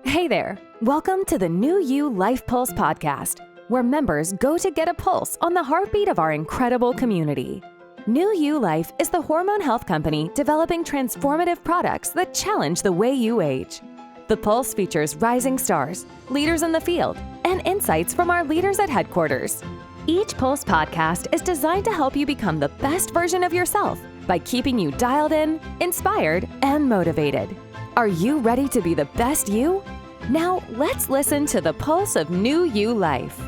Hey there. Welcome to the New You Life Pulse podcast, where members go to get a pulse on the heartbeat of our incredible community. New You Life is the hormone health company developing transformative products that challenge the way you age. The Pulse features rising stars, leaders in the field, and insights from our leaders at headquarters. Each Pulse podcast is designed to help you become the best version of yourself by keeping you dialed in, inspired, and motivated. Are you ready to be the best you? Now, let's listen to the pulse of New You Life.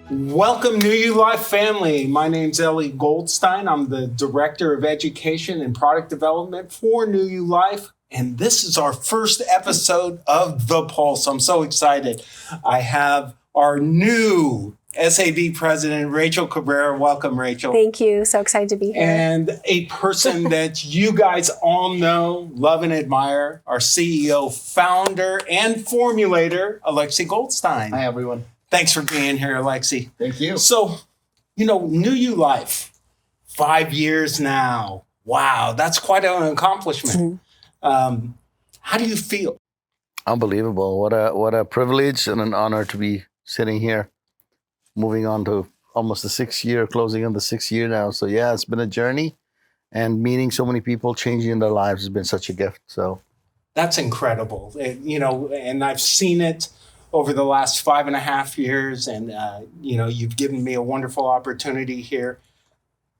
Welcome, New You Life family. My name's Elie Goldstein. I'm the Director of Education and Product Development for New You Life, and this is our first episode of The Pulse. I'm so excited. I have our new S.A.B. President, Rachael Cabreira. Welcome, Rachael. Thank you. So excited to be here. And a person that you guys all know, love, and admire, our CEO, founder, and formulator, Alexy Goldstein. Hi, everyone. Thanks for being here, Alexy. Thank you. So, New You Life, 5 years now. Wow, that's quite an accomplishment. How do you feel? Unbelievable. What a privilege and an honor to be sitting here. Moving on to almost the 6th year, closing on the 6th year now. So yeah, it's been a journey, and meeting so many people, changing their lives has been such a gift. So that's incredible. And I've seen it over the last 5.5 years. And, you've given me a wonderful opportunity here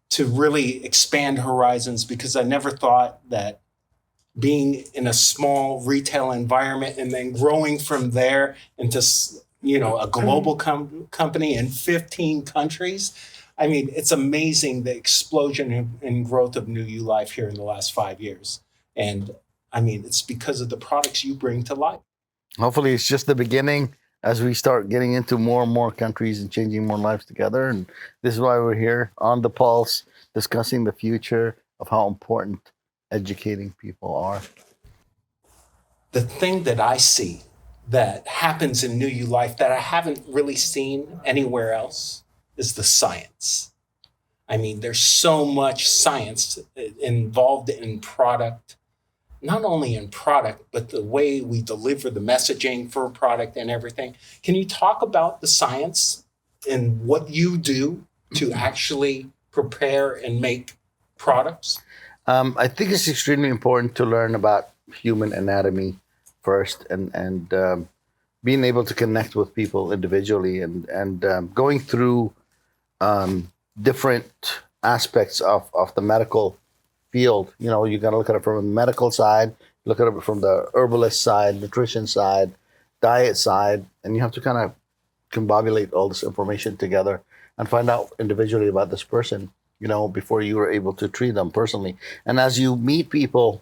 to really expand horizons, because I never thought that being in a small retail environment and then growing from there into a global company in 15 countries. I mean, it's amazing the explosion and growth of New You Life here in the last 5 years. And I mean, it's because of the products you bring to life. Hopefully it's just the beginning as we start getting into more and more countries and changing more lives together. And this is why we're here on The Pulse, discussing the future of how important educating people are. The thing that I see that happens in New You Life that I haven't really seen anywhere else is the science. I mean, there's so much science involved in product, not only in product, but the way we deliver the messaging for a product and everything. Can you talk about the science and what you do to actually prepare and make products? I think it's extremely important to learn about human anatomy first, and being able to connect with people individually, and going through different aspects of the medical field. You got to look at it from the medical side, look at it from the herbalist side, nutrition side, diet side, and you have to kind of combobulate all this information together and find out individually about this person, before you are able to treat them personally. And as you meet people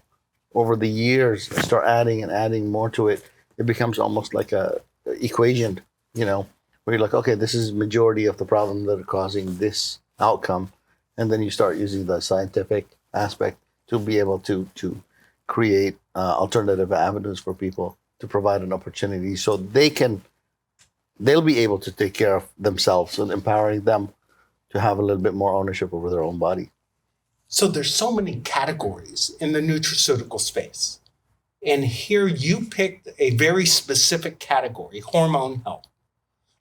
over the years, start adding more to it, it becomes almost like a equation, where you're like, okay, this is majority of the problem that are causing this outcome. And then you start using the scientific aspect to be able to create alternative avenues for people to provide an opportunity so they'll be able to take care of themselves, and empowering them to have a little bit more ownership over their own body. So there's so many categories in the nutraceutical space. And here you picked a very specific category, hormone health,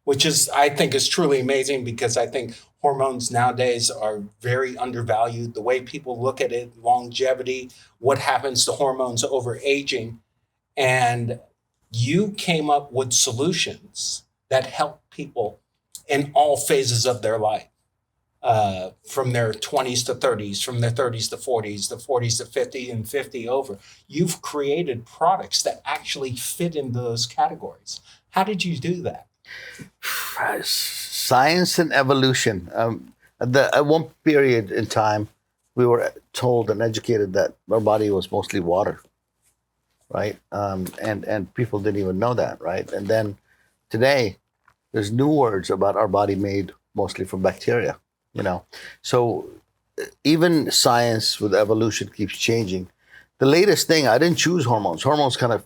which I think is truly amazing, because I think hormones nowadays are very undervalued. The way people look at it, longevity, what happens to hormones over aging. And you came up with solutions that help people in all phases of their life. From their 20s to 30s, from their 30s to 40s, the 40s to 50, and 50 over. You've created products that actually fit into those categories. How did you do that? Science and evolution. At one period in time, we were told and educated that our body was mostly water, right? And people didn't even know that, right? And then today, there's new words about our body made mostly from bacteria. So even science with evolution keeps changing. The latest thing, I didn't choose hormones. Hormones kind of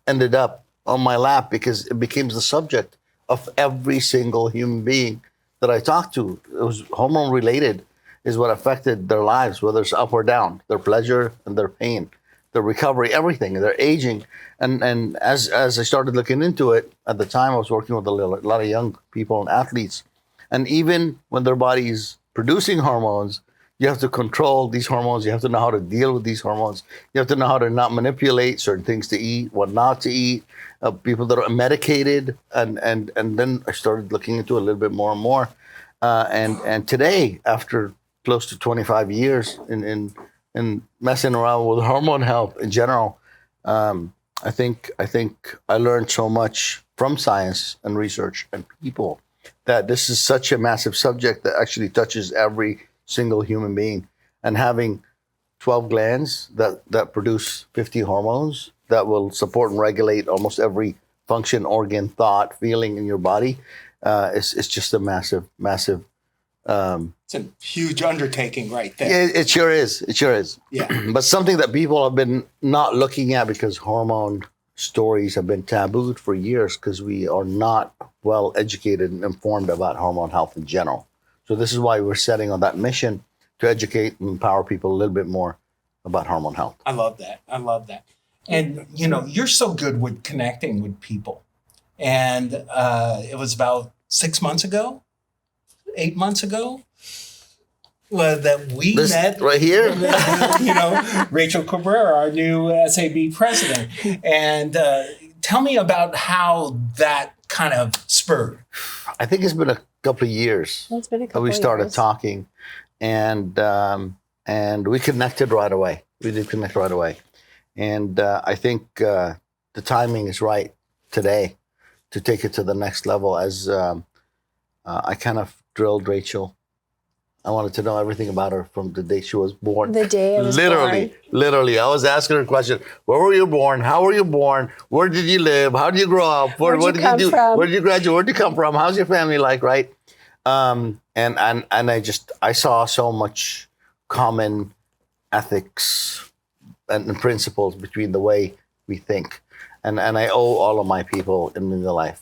ended up on my lap because it became the subject of every single human being that I talked to. It was hormone related, is what affected their lives, whether it's up or down, their pleasure and their pain, the recovery, everything. They're aging. And as I started looking into it, at the time I was working with a lot of young people and athletes. And even when their body's producing hormones, you have to control these hormones. You have to know how to deal with these hormones. You have to know how to not manipulate certain things to eat, what not to eat, people that are medicated. And then I started looking into it a little bit more and more. And today, after close to 25 years in messing around with hormone health in general, I think I learned so much from science and research and people that this is such a massive subject that actually touches every single human being. And having 12 glands that produce 50 hormones that will support and regulate almost every function, organ, thought, feeling in your body, it's just a massive. It's a huge undertaking right there. Yeah, it sure is. It sure is. Yeah. But something that people have been not looking at because hormone stories have been tabooed for years because we are not well educated and informed about hormone health in general. So this is why we're setting on that mission to educate and empower people a little bit more about hormone health. I love that. And, you're so good with connecting with people. And it was about 8 months ago, that we met right here. Rachael Cabreira, our new S.A.B. president. And tell me about how that kind of spurred. I think it's been a couple of years. It's been a couple we started years. talking, and we connected right away. We did connect right away. And I think the timing is right today to take it to the next level. As I kind of drilled Rachael. I wanted to know everything about her from the day she was born. The day I was born. Literally. I was asking her questions. Where were you born? How were you born? Where did you live? How did you grow up? What did you do? Where did you graduate? Where did you come from? How's your family like, right? And I saw so much common ethics and principles between the way we think. And I owe all of my people in the life,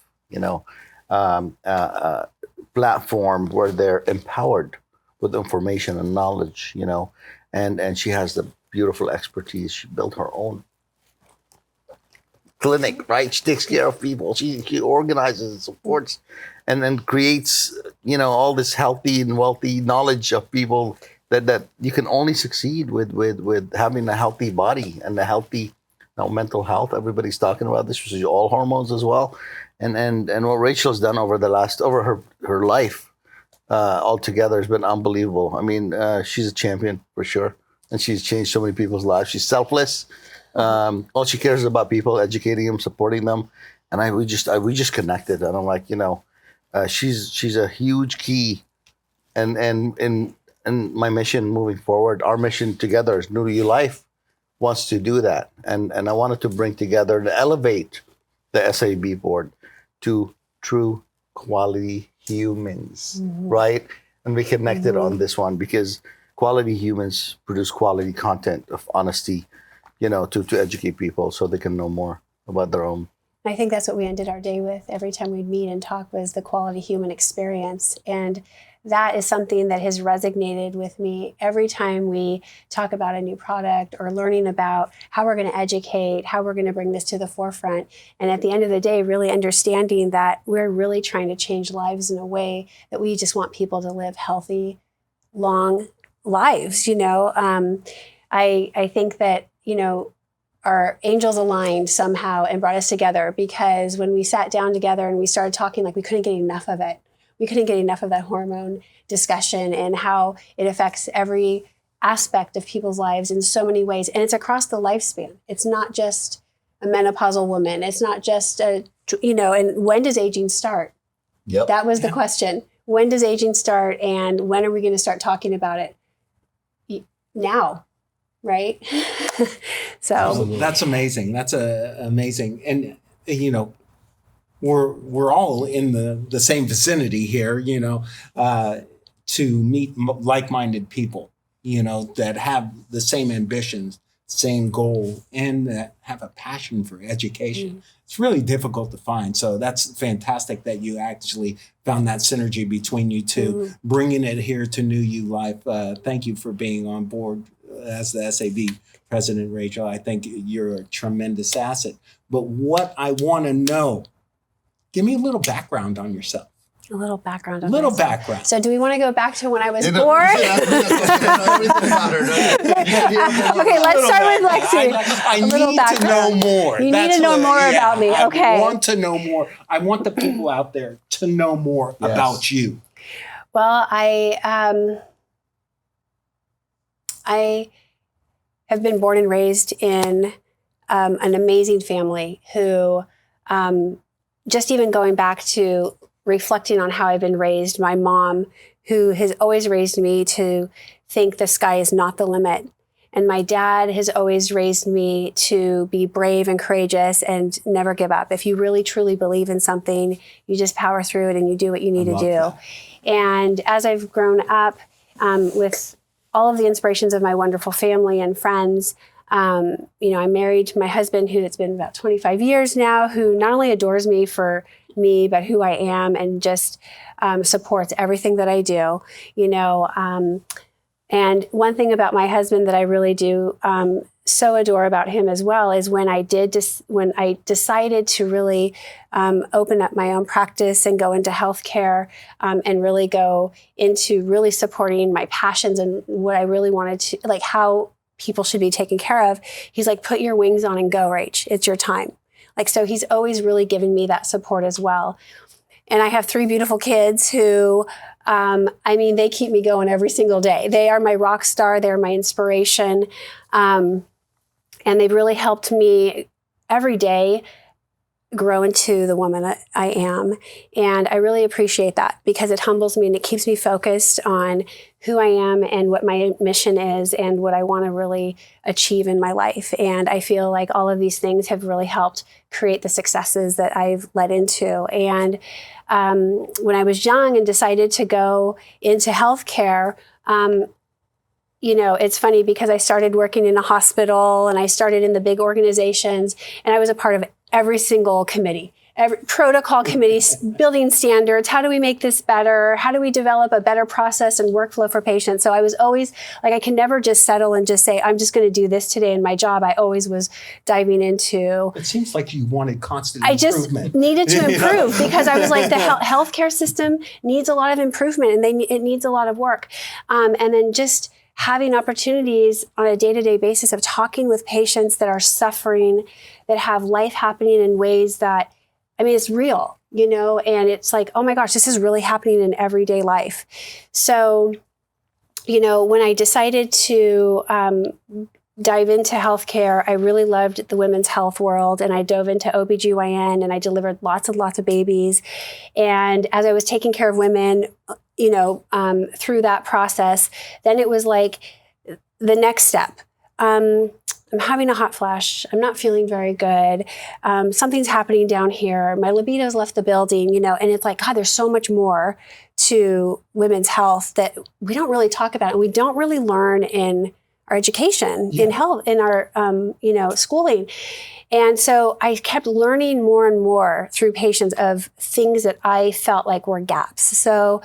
platform where they're empowered with information and knowledge, and she has the beautiful expertise. She built her own clinic, right? She takes care of people. She organizes and supports and then creates, all this healthy and wealthy knowledge of people that you can only succeed with having a healthy body and a healthy mental health. Everybody's talking about this, which is all hormones as well. And what Rachel's done over her life altogether has been unbelievable. I mean, she's a champion for sure, and she's changed so many people's lives. She's selfless. All she cares is about people, educating them, supporting them, and we just connected. And I'm like, she's a huge key, and in my mission moving forward, our mission together as New to You Life wants to do that, and I wanted to bring together and elevate the S.A.B. board to true quality humans, right? And we connected on this one because quality humans produce quality content of honesty, to educate people so they can know more about their own. I think that's what we ended our day with every time we'd meet and talk was the quality human experience. And that is something that has resonated with me every time we talk about a new product or learning about how we're going to educate, how we're going to bring this to the forefront. And at the end of the day, really understanding that we're really trying to change lives in a way that we just want people to live healthy, long lives. I think that, our angels aligned somehow and brought us together because when we sat down together and we started talking, we couldn't get enough of it. We couldn't get enough of that hormone discussion and how it affects every aspect of people's lives in so many ways. And it's across the lifespan. It's not just a menopausal woman. It's not just and when does aging start? Yep. That was the question. When does aging start and when are we going to start talking about it? Now, right? So that's amazing. That's amazing. And, we're all in the same vicinity here, to meet like-minded people, that have the same ambitions, same goal, and that have a passion for education. It's really difficult to find. So that's fantastic that you actually found that synergy between you two, bringing it here to New You Life. Thank you for being on board as the S.A.B. president, Rachael. I think you're a tremendous asset. But what I want to know, give me a little background on yourself. A little background. A little background. So do we want to go back to when I was born? Okay, let's start with Lexy. I need to know more. You need to know more about me. Okay. I want to know more. I want the people out there to know more about you. Well, I have been born and raised in an amazing family who, just even going back to reflecting on how I've been raised, my mom, who has always raised me to think the sky is not the limit. And my dad has always raised me to be brave and courageous and never give up. If you really, truly believe in something, you just power through it and you do what you need to do. That. And as I've grown up with all of the inspirations of my wonderful family and friends, I'm married to my husband, who it's been about 25 years now, who not only adores me for me, but who I am, and just supports everything that I do, and one thing about my husband that I really do so adore about him as well is when I decided to really open up my own practice and go into healthcare and really go into really supporting my passions and what I really wanted to, like how people should be taken care of. He's like, put your wings on and go, Rach. It's your time. Like, so he's always really given me that support as well. And I have 3 beautiful kids who, they keep me going every single day. They are my rock star. They're my inspiration. And they've really helped me every day grow into the woman I am. And I really appreciate that because it humbles me and it keeps me focused on who I am and what my mission is and what I want to really achieve in my life. And I feel like all of these things have really helped create the successes that I've led into. And when I was young and decided to go into healthcare, it's funny because I started working in a hospital and I started in the big organizations and I was a part of every single committee, every protocol committee, building standards. How do we make this better? How do we develop a better process and workflow for patients? So I was always like, I can never just settle and just say, I'm just going to do this today in my job. I always was diving into. It seems like you wanted constant improvement. I just needed to improve because I was like, the healthcare system needs a lot of improvement and it needs a lot of work. And then just having opportunities on a day-to-day basis of talking with patients that are suffering, that have life happening in ways that, it's real, and it's like, oh my gosh, this is really happening in everyday life. So, when I decided to dive into healthcare, I really loved the women's health world and I dove into OBGYN and I delivered lots and lots of babies. And as I was taking care of women, through that process, then it was like the next step. I'm having a hot flash. I'm not feeling very good. Something's happening down here. My libido's left the building, and it's like, God, there's so much more to women's health that we don't really talk about and we don't really learn in our education, in health, in our, schooling. And so I kept learning more and more through patients of things that I felt like were gaps. So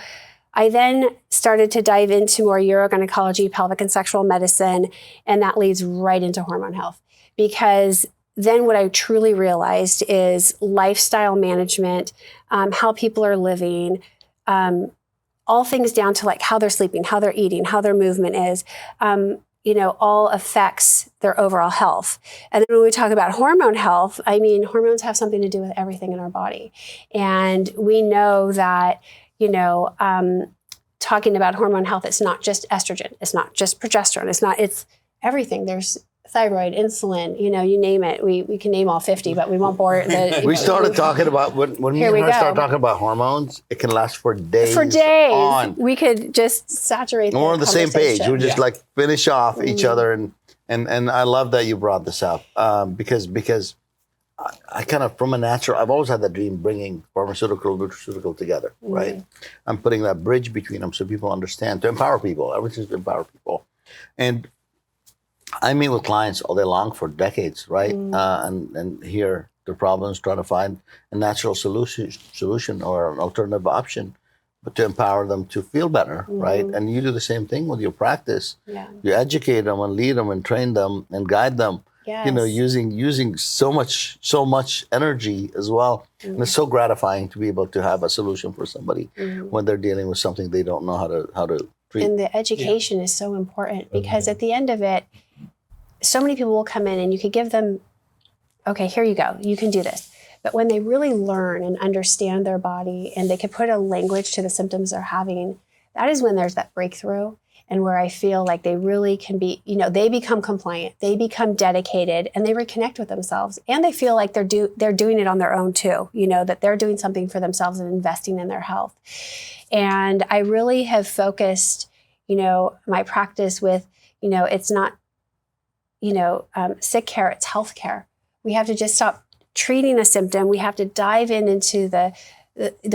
I then started to dive into more urogynecology, pelvic and sexual medicine, and that leads right into hormone health. Because then what I truly realized is lifestyle management, how people are living, all things down to like how they're sleeping, how they're eating, how their movement is, all affects their overall health. And then when we talk about hormone health, hormones have something to do with everything in our body. And we know that, talking about hormone health, it's not just estrogen, it's not just progesterone, it's everything. There's thyroid, insulin, you name it. We can name all 50, but we won't bore the. We started talking about, when me and her start talking about hormones, it can last for days. For days. On. We could just saturate. We're on the same page. We just finish off each other. And I love that you brought this up because I kind of, from a natural, I've always had that dream bringing pharmaceutical, nutraceutical together, right? I'm putting that bridge between them so people understand, to empower people, everything's to empower people. And I meet with clients all day long for decades, right? And hear their problems, trying to find a natural solution or an alternative option but to empower them to feel better, right? And you do the same thing with your practice. Yeah. You educate them and lead them and train them and guide them. Yes. You know, using so much energy as well. And it's so gratifying to be able to have a solution for somebody when they're dealing with something they don't know how to treat. And the education is so important, because at the end of it, so many people will come in and you could give them, okay, here you go, you can do this. But when they really learn and understand their body and they can put a language to the symptoms they're having, that is when there's that breakthrough, and where I feel like they really can be, you know, they become compliant, they become dedicated, and they reconnect with themselves. And they feel like they're doing it on their own too, you know, that they're doing something for themselves and investing in their health. And I really have focused, you know, my practice with, you know, it's not, you know, sick care, it's health care. We have to just stop treating a symptom. We have to dive into the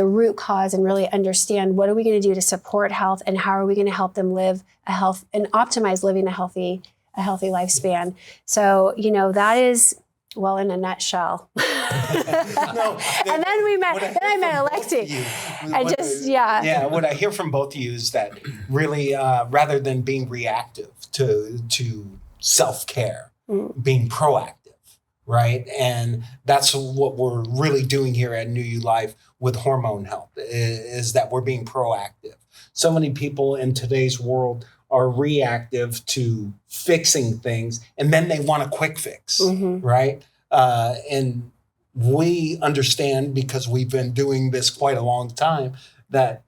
root cause and really understand, what are we going to do to support health, and how are we going to help them live a health and optimize living a healthy lifespan. So, you know, that is, well, in a nutshell. And then I met Alexy. What I hear from both of you is that really, rather than being reactive to self-care, being proactive. Right. And that's what we're really doing here at New You Life with hormone health, is that we're being proactive. So many people in today's world are reactive to fixing things, and then they want a quick fix. Right. And we understand, because we've been doing this quite a long time, that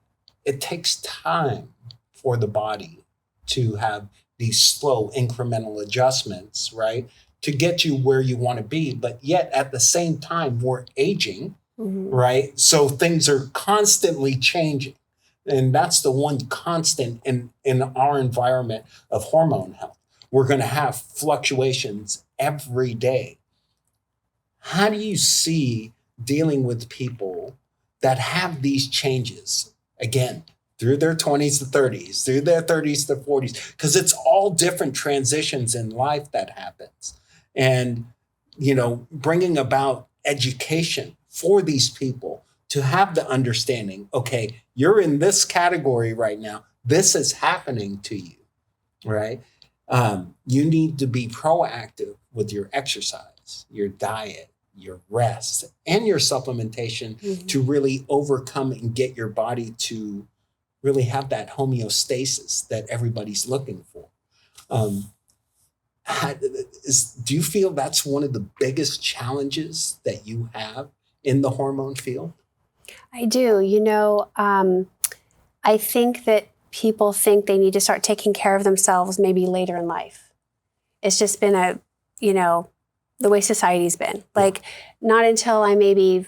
it takes time for the body to have these slow incremental adjustments, right, to get you where you want to be. But yet at the same time, we're aging, right? So things are constantly changing. And that's the one constant in our environment of hormone health. We're going to have fluctuations every day. How do you see dealing with people that have these changes, again, through their 20s to 30s, through their 30s to 40s? Because it's all different transitions in life that happens. And, you know, bringing about education for these people to have the understanding, okay, you're in this category right now. This is happening to you, right? You need to be proactive with your exercise, your diet, your rest, and your supplementation to really overcome and get your body to really have that homeostasis that everybody's looking for. Do you feel that's one of the biggest challenges that you have in the hormone field? I do. You know, I think that people think they need to start taking care of themselves maybe later in life. It's just been the way society's been. Like, not until I'm maybe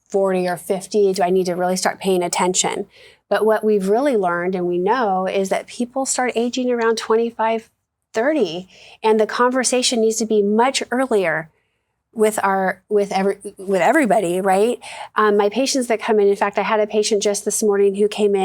40 or 50 do I need to really start paying attention. But what we've really learned, and we know, is that people start aging around 25, 30, and the conversation needs to be much earlier with everybody, right? My patients that come in fact, I had a patient just this morning who came in